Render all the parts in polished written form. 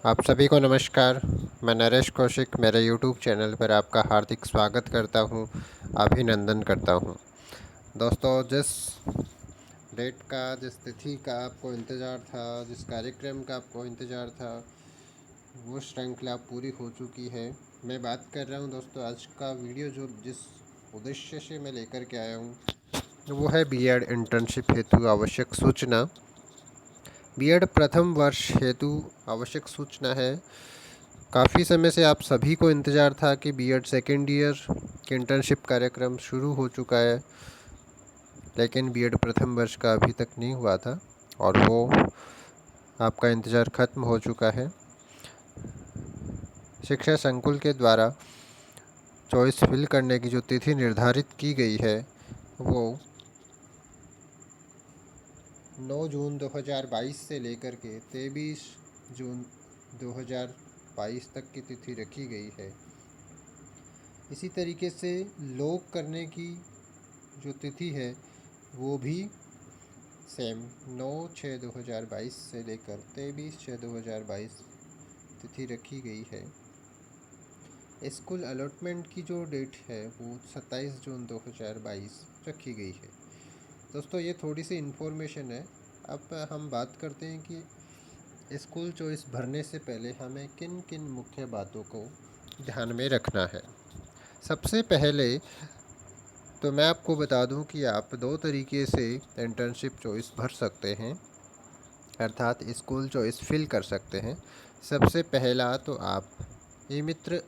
आप सभी को नमस्कार। मैं नरेश कौशिक मेरे यूट्यूब चैनल पर आपका हार्दिक स्वागत करता हूं, अभिनंदन करता हूं। दोस्तों, जिस डेट का, जिस तिथि का आपको इंतज़ार था, जिस कार्यक्रम का आपको इंतज़ार था, वो श्रृंखला पूरी हो चुकी है। मैं बात कर रहा हूं दोस्तों, आज का वीडियो जो जिस उद्देश्य से मैं लेकर के आया हूं वो है बीएड इंटर्नशिप हेतु आवश्यक सूचना। बीएड प्रथम वर्ष हेतु आवश्यक सूचना है। काफ़ी समय से आप सभी को इंतज़ार था कि बीएड सेकेंड ईयर के इंटर्नशिप कार्यक्रम शुरू हो चुका है, लेकिन बीएड प्रथम वर्ष का अभी तक नहीं हुआ था और वो आपका इंतज़ार ख़त्म हो चुका है। शिक्षा संकुल के द्वारा चॉइस फिल करने की जो तिथि निर्धारित की गई है वो 9 जून 2022 से लेकर के 23 जून 2022 तक की तिथि रखी गई है। इसी तरीके से लोक करने की जो तिथि है वो भी सेम 9/6/2022 से लेकर 23/6/2022 तिथि रखी गई है। स्कूल अलॉटमेंट की जो डेट है वो 27 जून 2022 रखी गई है। दोस्तों, ये थोड़ी सी इन्फॉर्मेशन है। अब हम बात करते हैं कि स्कूल चॉइस भरने से पहले हमें किन किन मुख्य बातों को ध्यान में रखना है। सबसे पहले तो मैं आपको बता दूं कि आप दो तरीके से इंटर्नशिप चॉइस भर सकते हैं, अर्थात स्कूल चॉइस फिल कर सकते हैं। सबसे पहला तो आप ई मित्र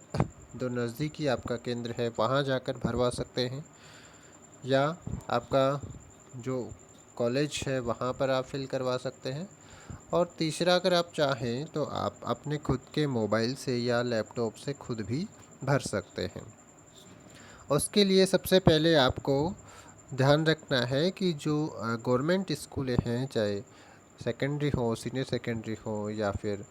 जो नज़दीकी आपका केंद्र है वहाँ जाकर भरवा सकते हैं, या आपका जो कॉलेज है वहाँ पर आप फिल करवा सकते हैं। और तीसरा, अगर आप चाहें तो आप अपने खुद के मोबाइल से या लैपटॉप से खुद भी भर सकते हैं। उसके लिए सबसे पहले आपको ध्यान रखना है कि जो गवर्नमेंट स्कूलें हैं, चाहे सेकेंडरी हो, सीनियर सेकेंडरी हो या फिर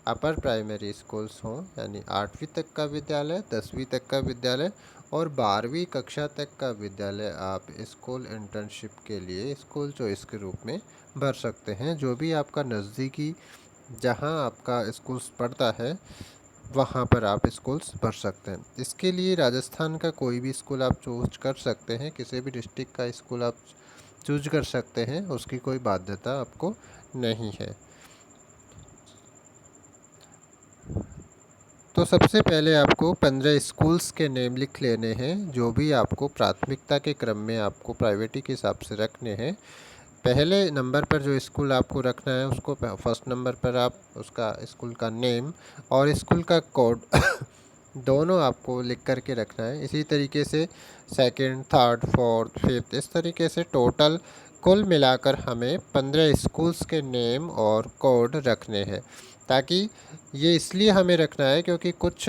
अपर प्राइमरी स्कूल्स हों, यानी 8वीं तक का विद्यालय, 10वीं तक का विद्यालय और 12वीं कक्षा तक का विद्यालय आप स्कूल इंटर्नशिप के लिए स्कूल चॉइस के रूप में भर सकते हैं। जो भी आपका नज़दीकी जहां आपका स्कूल्स पड़ता है वहाँ पर आप स्कूल्स भर सकते हैं। इसके लिए राजस्थान का कोई भी स्कूल आप चूज कर सकते हैं, किसी भी डिस्ट्रिक्ट का स्कूल आप चूज कर सकते हैं, उसकी कोई बाध्यता आपको नहीं है। तो सबसे पहले आपको 15 स्कूल्स के नेम लिख लेने हैं, जो भी आपको प्राथमिकता के क्रम में आपको प्रायोरिटी के हिसाब से रखने हैं। पहले नंबर पर जो स्कूल आपको रखना है उसको फर्स्ट नंबर पर आप उसका स्कूल का नेम और स्कूल का कोड दोनों आपको लिख करके रखना है। इसी तरीके से सेकंड, थर्ड, फोर्थ, फिफ्थ, इस तरीके से टोटल कुल मिलाकर हमें 15 स्कूल्स के नेम और कोड रखने हैं। ताकि ये इसलिए हमें रखना है क्योंकि कुछ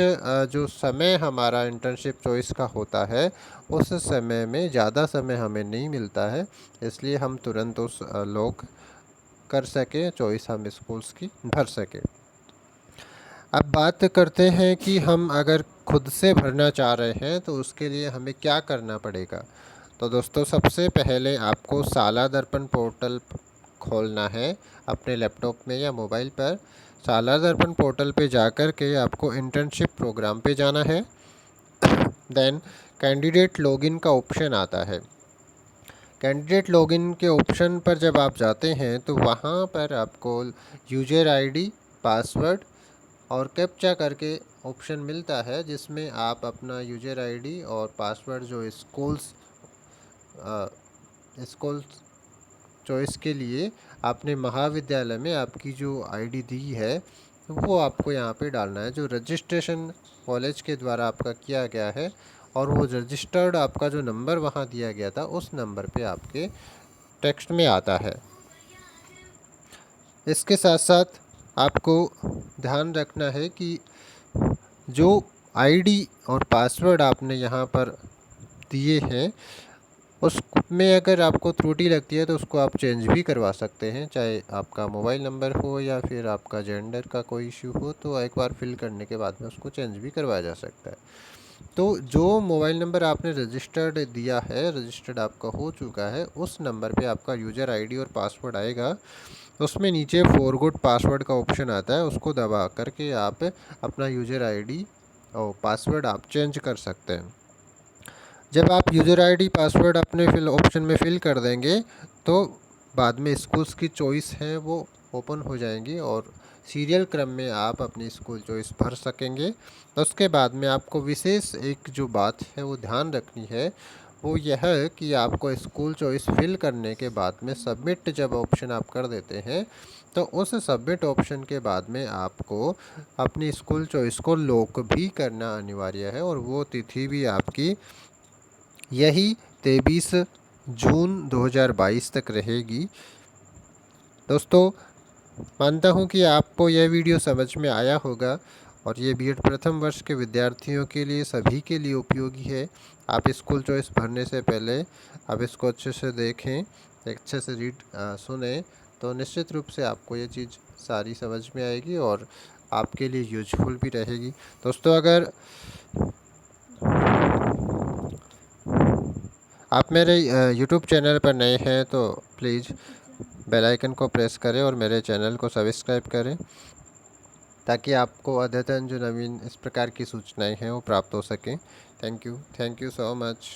जो समय हमारा इंटर्नशिप चॉइस का होता है उस समय में ज़्यादा समय हमें नहीं मिलता है, इसलिए हम तुरंत उस लोग कर सकें चॉइस, हम स्कूल्स की भर सकें। अब बात करते हैं कि हम अगर खुद से भरना चाह रहे हैं तो उसके लिए हमें क्या करना पड़ेगा। तो दोस्तों, सबसे पहले आपको साला दर्पण पोर्टल खोलना है अपने लैपटॉप में या मोबाइल पर। साला दर्पण पोर्टल पे जाकर के आपको इंटर्नशिप प्रोग्राम पे जाना है। देन कैंडिडेट लॉगिन का ऑप्शन आता है। कैंडिडेट लॉगिन के ऑप्शन पर जब आप जाते हैं तो वहाँ पर आपको यूजर आईडी, पासवर्ड और कैप्चा करके ऑप्शन मिलता है, जिसमें आप अपना यूजर आईडी और पासवर्ड जो स्कूल चॉइस के लिए आपने महाविद्यालय में आपकी जो आईडी दी है वो आपको यहाँ पे डालना है, जो रजिस्ट्रेशन कॉलेज के द्वारा आपका किया गया है, और वो रजिस्टर्ड आपका जो नंबर वहाँ दिया गया था उस नंबर पे आपके टेक्स्ट में आता है। इसके साथ साथ आपको ध्यान रखना है कि जो आईडी और पासवर्ड आपने यहाँ पर दिए हैं उसमें अगर आपको त्रुटि लगती है तो उसको आप चेंज भी करवा सकते हैं, चाहे आपका मोबाइल नंबर हो या फिर आपका जेंडर का कोई इशू हो, तो एक बार फिल करने के बाद में उसको चेंज भी करवाया जा सकता है। तो जो मोबाइल नंबर आपने रजिस्टर्ड दिया है, रजिस्टर्ड आपका हो चुका है, उस नंबर पे आपका यूज़र आईडी और पासवर्ड आएगा। उसमें नीचे फॉरगॉट पासवर्ड का ऑप्शन आता है, उसको दबा करके आप अपना यूज़र आईडी और पासवर्ड आप चेंज कर सकते हैं। जब आप यूज़र आईडी पासवर्ड अपने फिल ऑप्शन में फ़िल कर देंगे तो बाद में स्कूल्स की चॉइस है वो ओपन हो जाएंगी और सीरियल क्रम में आप अपनी स्कूल चॉइस भर सकेंगे। तो उसके बाद में आपको विशेष एक जो बात है वो ध्यान रखनी है, वो यह है कि आपको स्कूल चॉइस फिल करने के बाद में सबमिट जब ऑप्शन आप कर देते हैं तो उस सबमिट ऑप्शन के बाद में आपको अपनी स्कूल चॉइस को लॉक भी करना अनिवार्य है, और वो तिथि भी आपकी यही 23 जून 2022 तक रहेगी। दोस्तों, मानता हूँ कि आपको यह वीडियो समझ में आया होगा और ये बीएड प्रथम वर्ष के विद्यार्थियों के लिए सभी के लिए उपयोगी है। आप स्कूल चॉइस भरने से पहले आप इसको अच्छे से देखें, अच्छे से सुनें, तो निश्चित रूप से आपको ये चीज़ सारी समझ में आएगी और आपके लिए यूजफुल भी रहेगी। दोस्तों, अगर आप मेरे यूट्यूब चैनल पर नए हैं तो प्लीज़ बेल आइकन को प्रेस करें और मेरे चैनल को सब्सक्राइब करें, ताकि आपको अद्यतन जो नवीन इस प्रकार की सूचनाएं हैं वो प्राप्त हो सकें। Thank you so much.